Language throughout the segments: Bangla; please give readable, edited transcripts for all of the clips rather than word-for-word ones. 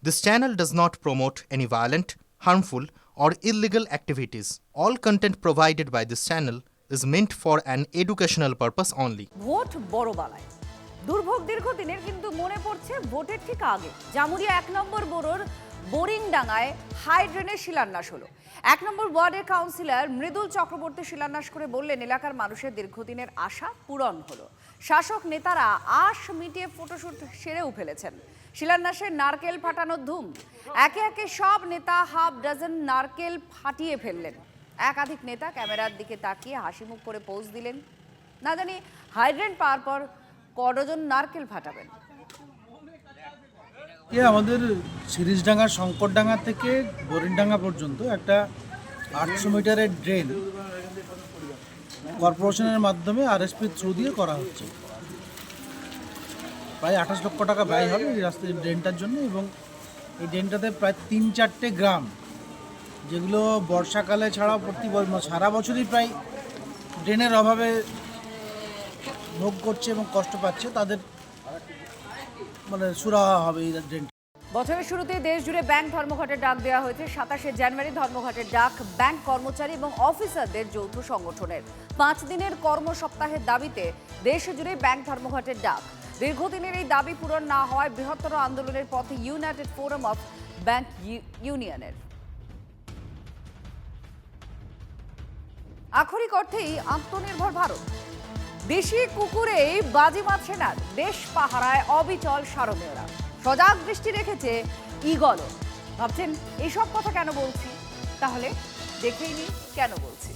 This channel does not promote any violent, harmful, or illegal activities. All content provided by this channel is meant for an educational purpose only. Vote বড় বালায় দুর্ভোগ দীর্ঘদিনের, কিন্তু মনে পড়ছে ভোটের ঠিক আগে জামুরিয়া 1 নম্বর বোরোর বোরিংডাঙ্গায় হাই ড্রেনের শিলান্যাস হলো। 1 নম্বর ওয়ার্ডের কাউন্সিলর মৃদুল চক্রবর্তী শিলান্যাস করে বললেন, এলাকার মানুষের দীর্ঘদিনের আশা পূরণ হলো। শাসক নেতারা আশ মিটিয়ে ফটোশুট সেরেও ফেলেছেন। শিলান্যাসের নারকেল ফাটানোর ধুম। একে একে সব নেতা হাফ ডজন নারকেল ফাটিয়ে ফেললেন। একাধিক নেতা ক্যামেরার দিকে তাকিয়ে হাসি মুখ করে পোজ দিলেন। না জানি হাইড্রেন্ট পাওয়ার পর কতজন নারকেল ফাটাবেন। আমাদের সিরিজডাঙ্গা শঙ্করডাঙ্গা থেকে বোরিংডাঙ্গা পর্যন্ত একটা 800 মিটারের ড্রেন কর্পোরেশনের মাধ্যমে আরএসপি থ্রু দিয়ে করা হচ্ছে। প্রায় 28 লক্ষ টাকা ব্যয় হবে এই রাস্তার ড্রেনটার জন্য, এবং এই ড্রেনটাতে প্রায় 3-4টে গ্রাম, যেগুলো বর্ষাকালে ছাড়াও সারা বছরই প্রায় ড্রেনের অভাবে ভোগ করছে এবং কষ্ট পাচ্ছে, তাদের সুরাহা হবে এই ড্রেন। বছরের শুরুতে দেশ জুড়ে ব্যাংক ধর্মঘটের ডাক দেওয়া হয়েছে। 27শে জানুয়ারি ধর্মঘটের ডাক ব্যাংক কর্মচারী এবং অফিসারদের যৌথ সংগঠনের। 5 দিনের কর্ম সপ্তাহের দাবিতে দেশ জুড়ে ব্যাংক ধর্মঘটের ডাক। দীর্ঘদিনের এই দাবি পূরণ না হওয়ায় বৃহত্তর আন্দোলনের পথে ইউনাইটেড ফোরাম অফ ব্যাংক ইউনিয়নের। আক্ষরিক অর্থেই আত্মনির্ভর ভারত। দেশি কুকুরেই বাজিমাত সেনার। দেশ পাহারায় অবিচল সারমেয়রা। সজাগ দৃষ্টি রেখেছে ঈগলও। ভাবছেন এসব কথা কেন বলছি? তাহলে দেখেই নি কেন বলছি।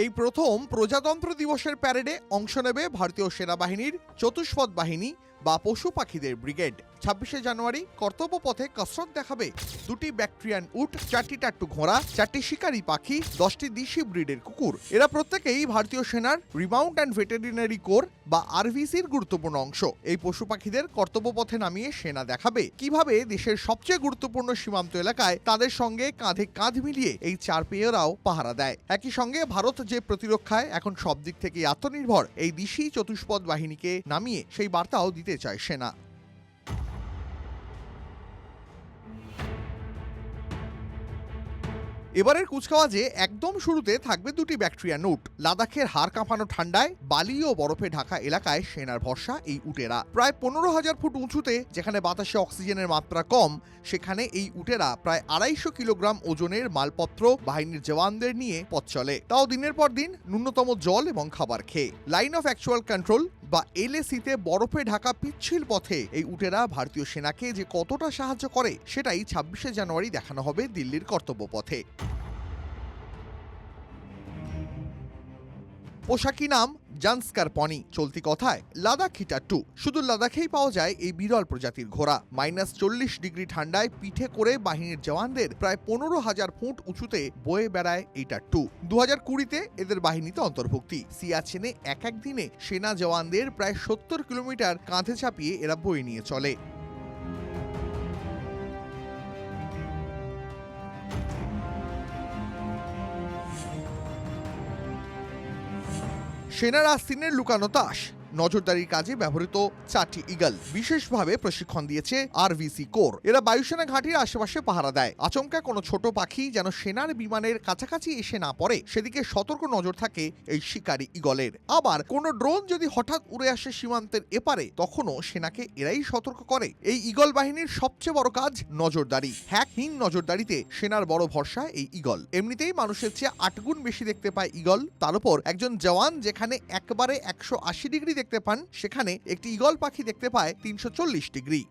এই প্রথম প্রজাতন্ত্র দিবসের প্যারেডে অংশ নেবে ভারতীয় সেনাবাহিনীর চতুষ্পদ বাহিনী বা পশু পাখিদের ব্রিগেড। 26শে জানুয়ারি কর্তব্য পথে কসরত দেখাবে 2টি ব্যাকট্রিয়ান উট, 4টি টাট্টু ঘোড়া, 4টি শিকারী পাখি, 10টি দেশি ব্রিডের কুকুর। এরা প্রত্যেকেই ভারতীয় সেনার রিমাউন্ট অ্যান্ড ভেটেরিনারি কোর বা আরভিসির গুরুত্বপূর্ণ অংশ। এই পশু পাখিদের কর্তব্য পথে নামিয়ে সেনা দেখাবে কিভাবে দেশের সবচেয়ে গুরুত্বপূর্ণ সীমান্ত এলাকায় তাদের সঙ্গে কাঁধে কাঁধ মিলিয়ে এই চার পেয়েরাও পাহারা দেয়। একই সঙ্গে ভারত যে প্রতিরক্ষায় এখন সব দিক থেকে আত্মনির্ভর, এই দেশি চতুষ্পদ বাহিনীকে নামিয়ে সেই বার্তাও দিতে চায় সেনা। এবারের কুচকাওয়াজে একদম শুরুতে থাকবে 2টি ব্যাকটেরিয়া উট। লাদাখের হাড় কাঁপানো ঠান্ডায় বালি ও বরফে ঢাকা এলাকায় সেনার ভরসা এই উটেরা। প্রায় 15,000 ফুট উঁচুতে, যেখানে বাতাসে অক্সিজেনের মাত্রা কম, সেখানে এই উটেরা প্রায় 250 কিলোগ্রাম ওজনের মালপত্র বাহিনীর জওয়ানদের নিয়ে পথ চলে, তাও দিনের পর দিন ন্যূনতম জল এবং খাবার খেয়ে। লাইন অফ অ্যাকচুয়াল কন্ট্রোল বা এলএসিতে বরফে ঢাকা পিচ্ছিল পথে এই উটেরা ভারতীয় সেনাকে যে কতটা সাহায্য করে সেটাই 26শে জানুয়ারি দেখানো হবে দিল্লির কর্তব্য পথে। পোশাকি নাম জান্সকার পনি, চলতি কথায় লাদাখ হিটাট্টু। শুধু লাদাখেই পাওয়া যায় এই বিরল প্রজাতির ঘোড়া। -40 ডিগ্রি ঠান্ডায় পিঠে করে বাহিনীর জওয়ানদের প্রায় 15,000 ফুট উঁচুতে বয়ে বেড়ায় এই টাট্টু। 2020-তে এদের বাহিনীতে অন্তর্ভুক্তি। সিয়াচেনে এক দিনে সেনা জওয়ানদের প্রায় 70 কিলোমিটার কাঁধে চাপিয়ে এরা বয়ে নিয়ে চলে। সেনার আস্তিনের লুকানো তাস। নজরদারির কাজে ব্যবহৃত 4টি ঈগল বিশেষভাবে প্রশিক্ষণ দিয়েছে আরভিসি কোর। এরা বায়ুসেনা ঘাঁটির আশেপাশে পাহারা দেয়। আচমকা কোনো ছোট পাখি যেন সেনার বিমানের কাছাকাছি এসে না পড়ে, সেদিকে সতর্ক নজর থাকে এই শিকারী ঈগলের। আবার কোনো ড্রোন যদি হঠাৎ উড়ে আসে সীমান্তের এপারে, তখনও সেনাকে এরাই সতর্ক করে। এই ঈগল বাহিনীর সবচেয়ে বড় কাজ নজরদারি। হ্যাকহীন নজরদারিতে সেনার বড় ভরসা এই ঈগল। এমনিতেই মানুষের চেয়ে 8 গুণ বেশি দেখতে পায় ঈগল। তার উপর একজন জওয়ান যেখানে একবারে 180 ডিগ্রি দেখতে পান, সেখানে একটি ঈগল পাখি দেখতে পায় 340 ডিগ্রি।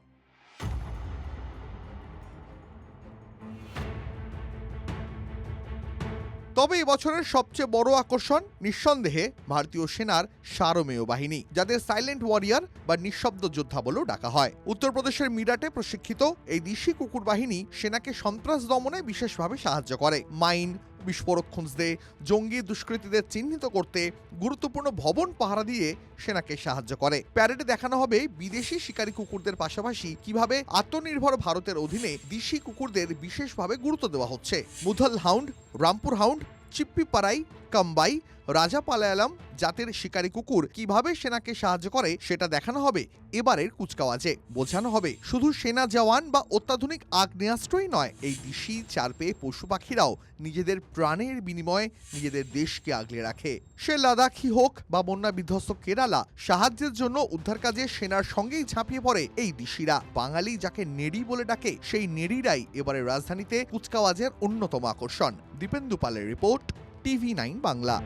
তবে এবছরের সবচেয়ে বড় আকর্ষণ নিঃসন্দেহে ভারতীয় সেনার সারমেয় বাহিনী, যাদের সাইলেন্ট ওয়ারিয়ার বা নিঃশব্দ যোদ্ধা বলেও ডাকা হয়। উত্তরপ্রদেশের মিরাটে প্রশিক্ষিত এই দেশি কুকুর বাহিনী সেনাকে সন্ত্রাস দমনে বিশেষভাবে সাহায্য করে। মাইন, বিস্ফোরক খুঁজতে, জঙ্গি দুষ্কৃতীদের চিহ্নিত করতে, গুরুত্বপূর্ণ ভবন পাহারা দিয়ে সেনাকে সাহায্য করে। প্যারেডে দেখানো হবে বিদেশি শিকারী কুকুরদের পাশাপাশি কিভাবে আত্মনির্ভর ভারতের অধীনে দেশি কুকুরদের বিশেষভাবে গুরুত্ব দেওয়া হচ্ছে। মুধল হাউন্ড, রামপুর হাউন্ড, চিপ্পিপাড়াই, কাম্বাই, রাজাপালায়ালাম জাতের শিকারী কুকুর কিভাবে সেনাকে সাহায্য করে সেটা দেখানো হবে এবারের কুচকাওয়াজে। বোঝানো হবে শুধু সেনা জওয়ান বা অত্যাধুনিক আগ্নেয়াস্ত্রই নয়, এই দিশি চারপেয়ে পশু পাখিরাও নিজেদের প্রাণের বিনিময়ে নিজেদের দেশকে আগলে রাখে। সে লাদাখই হোক বা বন্যা বিধ্বস্ত কেরালা, সাহায্যের জন্য উদ্ধার কাজে সেনার সঙ্গেই ঝাঁপিয়ে পড়ে এই দিশিরা। বাঙালি যাকে নেড়ি বলে ডাকে, সেই নেড়িরাই এবারে রাজধানীতে কুচকাওয়াজের অন্যতম আকর্ষণ। দীপেন্দু পালের রিপোর্ট, TV9 বাংলা।